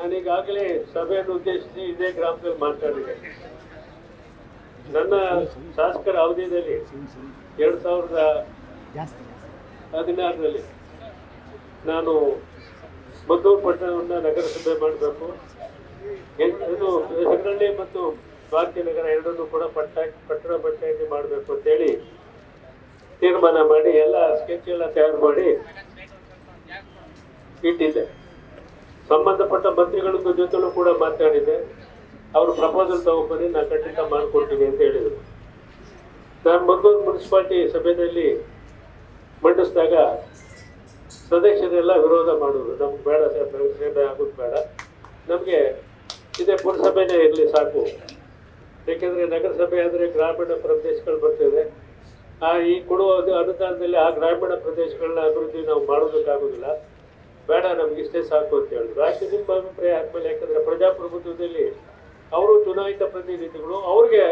ನಾನೀಗಾಗಲೇ ಸಭೆಯನ್ನು ಉದ್ದೇಶಿಸಿ ಇದೇ ಗ್ರಾಮದಲ್ಲಿ ಮಾತಾಡಿದೆ. ನನ್ನ ಶಾಸಕರ ಅವಧಿಯಲ್ಲಿ 2016ರಲ್ಲಿ ನಾನು ಮದ್ದೂರು ಪಟ್ಟಣವನ್ನು ನಗರಸಭೆ ಮಾಡಬೇಕು, ಇದು ಹೆಗರಳ್ಳಿ ಮತ್ತು ಭಾಗ್ಯನಗರ ಎರಡನ್ನೂ ಕೂಡ ಪಟ್ಟಣ ಪಂಚಾಯತಿ ಮಾಡಬೇಕು ಅಂತೇಳಿ ತೀರ್ಮಾನ ಮಾಡಿ ಎಲ್ಲ ಸ್ಕೆಚ್ ಎಲ್ಲ ತಯಾರು ಮಾಡಿ ಇಟ್ಟಿದ್ದೆ. ಸಂಬಂಧಪಟ್ಟ ಮಂತ್ರಿಗಳ ಜೊತೆಲೂ ಕೂಡ ಮಾತಾಡಿದೆ. ಅವರು ಪ್ರಪೋಸಲ್ ತಗೊಂಡ್ಬನ್ನಿ, ನಾನು ಖಂಡಿತ ಮಾಡಿಕೊಡ್ತೀನಿ ಅಂತ ಹೇಳಿದರು. ನಾನು ಮದ್ದೂರು ಮುನ್ಸಿಪಾಲಿಟಿ ಸಭೆಯಲ್ಲಿ ಮಂಡಿಸಿದಾಗ ಸದಸ್ಯರೆಲ್ಲ ವಿರೋಧ ಮಾಡೋದು, ನಮ್ಗೆ ಬೇಡ ಸರ್, ನಗರಸಭೆ ಆಗೋದು ಬೇಡ, ನಮಗೆ ಇದೇ ಪುರಸಭೆನೇ ಇರಲಿ ಸಾಕು. ಏಕೆಂದರೆ ನಗರಸಭೆ ಅಂದರೆ ಗ್ರಾಮೀಣ ಪ್ರದೇಶಗಳು ಬರ್ತದೆ, ಈ ಕೊಡುವ ಅನುದಾನದಲ್ಲಿ ಆ ಗ್ರಾಮೀಣ ಪ್ರದೇಶಗಳನ್ನ ಅಭಿವೃದ್ಧಿ ನಾವು ಮಾಡೋದಕ್ಕಾಗೋದಿಲ್ಲ, ಬೇಡ ನಮ್ಗೆ ಇಷ್ಟೇ ಸಾಕು ಅಂತ ಹೇಳಿದ್ರು. ಆಯ್ತು, ನಿಮ್ಮ ಅಭಿಪ್ರಾಯ ಆದ್ಮೇಲೆ, ಯಾಕಂದರೆ ಪ್ರಜಾಪ್ರಭುತ್ವದಲ್ಲಿ ಅವರು ಚುನಾಯಿತ ಪ್ರತಿನಿಧಿಗಳು, ಅವ್ರಿಗೆ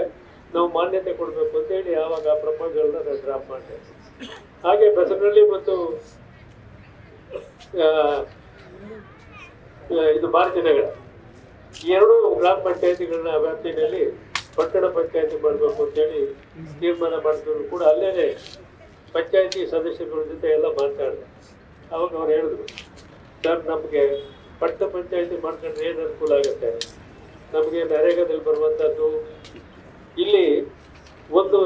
ನಾವು ಮಾನ್ಯತೆ ಕೊಡಬೇಕು ಅಂತೇಳಿ ಆವಾಗ ಪ್ರಪೋಸಲ್ನ ನಾನು ಡ್ರಾಪ್ ಮಾಡಿದೆ. ಹಾಗೆ ಬೆಸರಳ್ಳಿ ಮತ್ತು ಇದು ಭಾರತೀನಗರ ಈ ಎರಡೂ ಗ್ರಾಮ ಪಂಚಾಯತಿಗಳನ್ನ ವ್ಯಾಪ್ತಿಯಲ್ಲಿ ಪಟ್ಟಣ ಪಂಚಾಯತಿ ಮಾಡಬೇಕು ಅಂತೇಳಿ ತೀರ್ಮಾನ ಮಾಡಿದ್ರು ಕೂಡ ಅಲ್ಲೇ ಪಂಚಾಯತಿ ಸದಸ್ಯರುಗಳ ಜೊತೆ ಎಲ್ಲ ಮಾತಾಡಿದೆ. ಅವಾಗ ಅವ್ರು ಹೇಳಿದ್ರು, ಸರ್ ನಮಗೆ ಪಟ್ಟಣ ಪಂಚಾಯತಿ ಮಾಡ್ಕೊಂಡ್ರೆ ಏನು ಅನುಕೂಲ ಆಗುತ್ತೆ, ನಮಗೆ ನರೇಗಾದಲ್ಲಿ ಬರುವಂಥದ್ದು ಇಲ್ಲಿ ಒಂದು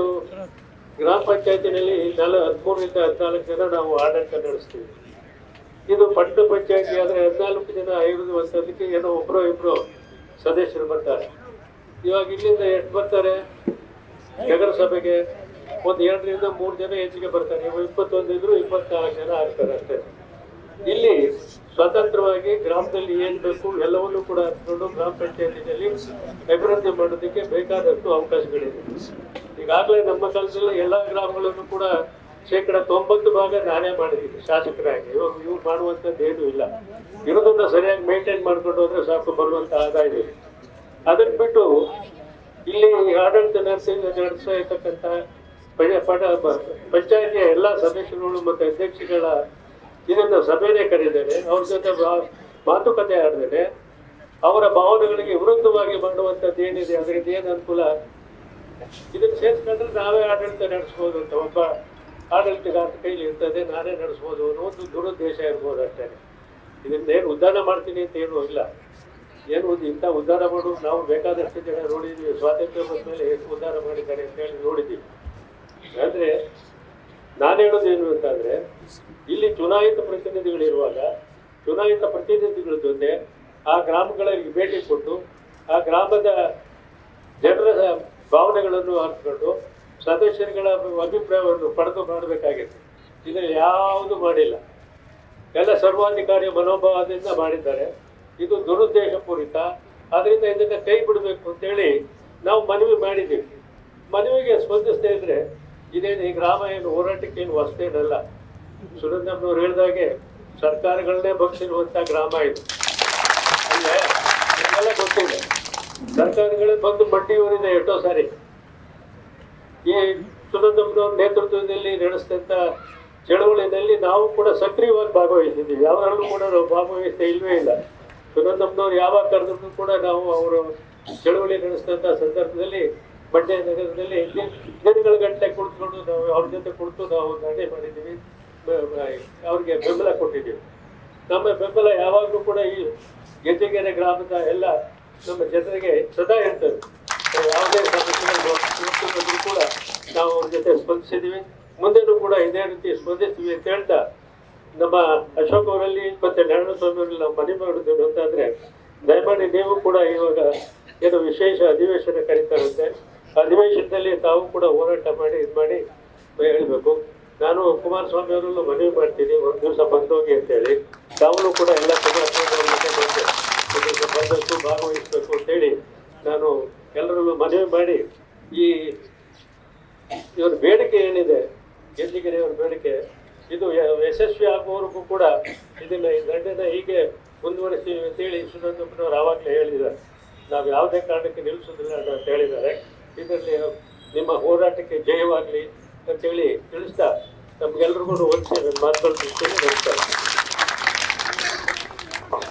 ಗ್ರಾಮ ಪಂಚಾಯತಿನಲ್ಲಿ 13ರಿಂದ 14 ಜನ ನಾವು ಆಡಳಿತ ನಡೆಸ್ತೀವಿ. ಇದು ಪಟ್ಟಣ ಪಂಚಾಯತಿ ಆದರೆ 14 ಜನ ಇರುವಂಥದ್ದಕ್ಕೆ ಏನೋ ಒಬ್ಬರು ಇಬ್ಬರು ಸದಸ್ಯರು ಬರ್ತಾರೆ. ಇವಾಗ ಇಲ್ಲಿಂದ ಎಷ್ಟು ಬರ್ತಾರೆ ನಗರಸಭೆಗೆ? ಒಂದು 2ರಿಂದ 3 ಜನ ಹೆಚ್ಚಿಗೆ ಬರ್ತಾರೆ. 21 ಇದ್ರು 24 ಜನ ಆಗ್ತಾರೆ ಅಷ್ಟೇ. ಇಲ್ಲಿ ಸ್ವತಂತ್ರವಾಗಿ ಗ್ರಾಮದಲ್ಲಿ ಏನು ಬೇಕು ಎಲ್ಲವನ್ನೂ ಕೂಡ ಹಂಚ್ಕೊಂಡು ಗ್ರಾಮ ಪಂಚಾಯತಿನಲ್ಲಿ ಅಭಿವೃದ್ಧಿ ಮಾಡೋದಕ್ಕೆ ಬೇಕಾದಷ್ಟು ಅವಕಾಶಗಳಿದೆ. ಈಗಾಗಲೇ ನಮ್ಮ ಕಾಲದಲ್ಲಿ ಎಲ್ಲ ಗ್ರಾಮಗಳನ್ನು ಕೂಡ 90% ನಾನೇ ಮಾಡಿದ್ದೀನಿ ಶಾಸಕರಾಗಿ. ಇವಾಗ ಇವ್ರು ಮಾಡುವಂಥದ್ದು ಏನೂ ಇಲ್ಲ. ಇರೋದನ್ನ ಸರಿಯಾಗಿ ಮೇಂಟೈನ್ ಮಾಡ್ಕೊಂಡು ಹೋದ್ರೆ ಸಾಕು, ಬರುವಂಥ ಆದಾಯ ಇದೆ. ಅದನ್ನು ಬಿಟ್ಟು ಇಲ್ಲಿ ಆಡಳಿತ ನಡೆಸ್ತಾ ಇರ್ತಕ್ಕಂಥ ಪಂಚಾಯತಿಯ ಎಲ್ಲ ಸದಸ್ಯರುಗಳು ಮತ್ತು ಅಧ್ಯಕ್ಷಗಳ ಇದನ್ನ ಸಭೆನೇ ಕರೆದಿದ್ದೇನೆ, ಅವ್ರ ಜೊತೆ ಮಾತುಕತೆ ಆಡಿದ್ದೇನೆ. ಅವರ ಭಾವನೆಗಳಿಗೆ ವಿರುದ್ಧವಾಗಿ ಮಾಡುವಂಥದ್ದು ಏನಿದೆ ಅದರಿಂದ ಏನು ಅನುಕೂಲ, ಇದನ್ನು ಸೇರಿಸ್ಕೊಂಡ್ರೆ ನಾವೇ ಆಡಳಿತ ನಡೆಸ್ಬೋದು ಅಂತ ಒಬ್ಬ ಆಡಳಿತಗಾರ ಕೈಲಿ ಇರ್ತದೆ, ನಾನೇ ನಡೆಸ್ಬೋದು ಅನ್ನೋ ಒಂದು ದುರುದ್ದೇಶ ಇರ್ಬೋದು ಅಷ್ಟೇ. ಇದನ್ನೇನು ಉದ್ಧಾರ ಮಾಡ್ತೀನಿ ಅಂತ ಏನೂ ಇಲ್ಲ. ಏನು ಇಂಥ ಉದ್ಧಾರ ಮಾಡೋದು ನಾವು ಬೇಕಾದಷ್ಟು ಜನ ನೋಡಿದ್ದೀವಿ. ಸ್ವಾತಂತ್ರ್ಯ ಬಂದ ಮೇಲೆ ಎಷ್ಟು ಉದ್ಧಾರ ಮಾಡಿದ್ದಾರೆ ಅಂತ ಹೇಳಿ ನೋಡಿದ್ದೀವಿ. ಅಂದರೆ ನಾನು ಹೇಳೋದೇನು ಅಂತಂದರೆ, ಇಲ್ಲಿ ಚುನಾಯಿತ ಪ್ರತಿನಿಧಿಗಳಿರುವಾಗ ಚುನಾಯಿತ ಪ್ರತಿನಿಧಿಗಳ ಜೊತೆ ಆ ಗ್ರಾಮಗಳಿಗೆ ಭೇಟಿ ಕೊಟ್ಟು ಆ ಗ್ರಾಮದ ಜನರ ಭಾವನೆಗಳನ್ನು ಅರ್ಥಕೊಂಡು ಸದಸ್ಯರುಗಳ ಅಭಿಪ್ರಾಯವನ್ನು ಪಡೆದು ಮಾಡಬೇಕಾಗಿತ್ತು. ಇದನ್ನು ಯಾವುದು ಮಾಡಿಲ್ಲ. ಎಲ್ಲ ಸರ್ವಾಧಿಕಾರಿ ಮನೋಭಾವದಿಂದ ಮಾಡಿದ್ದಾರೆ. ಇದು ದುರುದ್ದೇಶಪೂರಿತ. ಆದ್ದರಿಂದ ಇದನ್ನು ಕೈ ಬಿಡಬೇಕು ಅಂತೇಳಿ ನಾವು ಮನವಿ ಮಾಡಿದ್ದೀವಿ. ಮನವಿಗೆ ಸ್ಪಂದಿಸದೇ ಇದ್ರೆ ಇದೇನು ಈ ಗ್ರಾಮ ಏನು ಹೋರಾಟಕ್ಕೆ ಏನು ಹೊಸದೇನಲ್ಲ. ಸುರೇಂದ್ರನವ್ರು ಹೇಳಿದಾಗೆ ಸರ್ಕಾರಗಳನ್ನೇ ಬಗ್ಸಿರುವಂಥ ಗ್ರಾಮ ಇದು. ಅಲ್ಲೇ ನಿಮಗೆಲ್ಲ ಗೊತ್ತಿದೆ, ಸರ್ಕಾರಗಳೇ ಬಂದು ಮಡ್ಡಿಯವರಿದೆ ಎಷ್ಟೋ ಸಾರಿ. ಈ ಸುರೇಂದ್ರನವ್ರ ನೇತೃತ್ವದಲ್ಲಿ ನಡೆಸಿದಂಥ ಚಳವಳಿಯಲ್ಲಿ ನಾವು ಕೂಡ ಸಕ್ರಿಯವಾಗಿ ಭಾಗವಹಿಸಿದ್ದೀವಿ. ಯಾವಾಗಲೂ ಕೂಡ ನಾವು ಭಾಗವಹಿಸ್ತಾ ಇಲ್ವೇ ಇಲ್ಲ. ಸುರೇಂದ್ರನವ್ರು ಯಾವಾಗ ಕರೆದ್ರು ಕೂಡ ನಾವು ಅವರು ಚಳವಳಿ ನಡೆಸಿದಂಥ ಸಂದರ್ಭದಲ್ಲಿ ಮಂಡ್ಯ ನಗರದಲ್ಲಿ ದಿನಗಳ ಗಂಟೆ ಕುಳಿತುಕೊಂಡು ನಾವು ಅವ್ರ ಜೊತೆ ಕುಳಿತು ನಾವು ನಡೆ ಮಾಡಿದ್ದೀವಿ, ಅವ್ರಿಗೆ ಬೆಂಬಲ ಕೊಟ್ಟಿದ್ದೀವಿ. ನಮ್ಮ ಬೆಂಬಲ ಯಾವಾಗಲೂ ಕೂಡ ಈ ಗೆಜ್ಜೆಗೆರೆ ಗ್ರಾಮದ ಎಲ್ಲ ನಮ್ಮ ಜನರಿಗೆ ಸದಾ ಇರ್ತದೆ. ಯಾವುದೇ ಸಮಸ್ಯೆಗಳು ಕೂಡ ನಾವು ಅವ್ರ ಜೊತೆ ಸ್ಪಂದಿಸಿದ್ದೀವಿ, ಮುಂದೆನೂ ಕೂಡ ಇದೇ ರೀತಿ ಸ್ಪಂದಿಸ್ತೀವಿ ಅಂತ ಹೇಳ್ತಾ, ನಮ್ಮ ಅಶೋಕ್ ಅವರಲ್ಲಿ ಮತ್ತು ನಾರಾಯಣಸ್ವಾಮಿ ಅವರಲ್ಲಿ ನಾವು ಮನವಿ ಮಾಡಿದ್ದೇವೆ ಅಂತಂದರೆ, ದಯಮಾಡಿ ನೀವು ಕೂಡ ಇವಾಗ ಏನು ವಿಶೇಷ ಅಧಿವೇಶನ ಕರೀತಾರಂತೆ, ಅಧಿವೇಶನದಲ್ಲಿ ತಾವು ಕೂಡ ಹೋರಾಟ ಮಾಡಿ ಇದು ಮಾಡಿ ಹೇಳಬೇಕು. ನಾನು ಕುಮಾರಸ್ವಾಮಿ ಅವರಲ್ಲೂ ಮನವಿ ಮಾಡ್ತೀನಿ, ಒಂದು ದಿವಸ ಬಂದೋಗಿ ಅಂತೇಳಿ. ತಾವು ಕೂಡ ಎಲ್ಲ ಬಂದಷ್ಟು ಭಾಗವಹಿಸಬೇಕು ಅಂತೇಳಿ ನಾನು ಎಲ್ಲರಲ್ಲೂ ಮನವಿ ಮಾಡಿ, ಈ ಇವರ ಬೇಡಿಕೆ ಏನಿದೆ, ಗೆಜ್ಜೆಗೆರೆಯವರ ಬೇಡಿಕೆ, ಇದು ಯಶಸ್ವಿ ಆಗುವವರೆಗೂ ಕೂಡ ಇದನ್ನ ಈ ದಂಡನ ಹೀಗೆ ಮುಂದುವರಿಸ್ತೀವಿ ಅಂತೇಳಿ ಸುರೇಂದ್ರಪ್ಪನವರು ಆವಾಗಲೇ ಹೇಳಿದ್ದಾರೆ. ನಾವು ಯಾವುದೇ ಕಾರಣಕ್ಕೆ ನಿಲ್ಲಿಸೋದಿಲ್ಲ ಅಂತ ಹೇಳಿದ್ದಾರೆ. ಇದರಲ್ಲಿ ನಿಮ್ಮ ಹೋರಾಟಕ್ಕೆ ಜಯವಾಗಲಿ ಅಂತೇಳಿ ತಿಳಿಸ್ತಾ ನಮ್ಗೆಲ್ರಿಗೂ ಒಂದು ಮಾತುಗಳು ನಮಸ್ಕಾರ.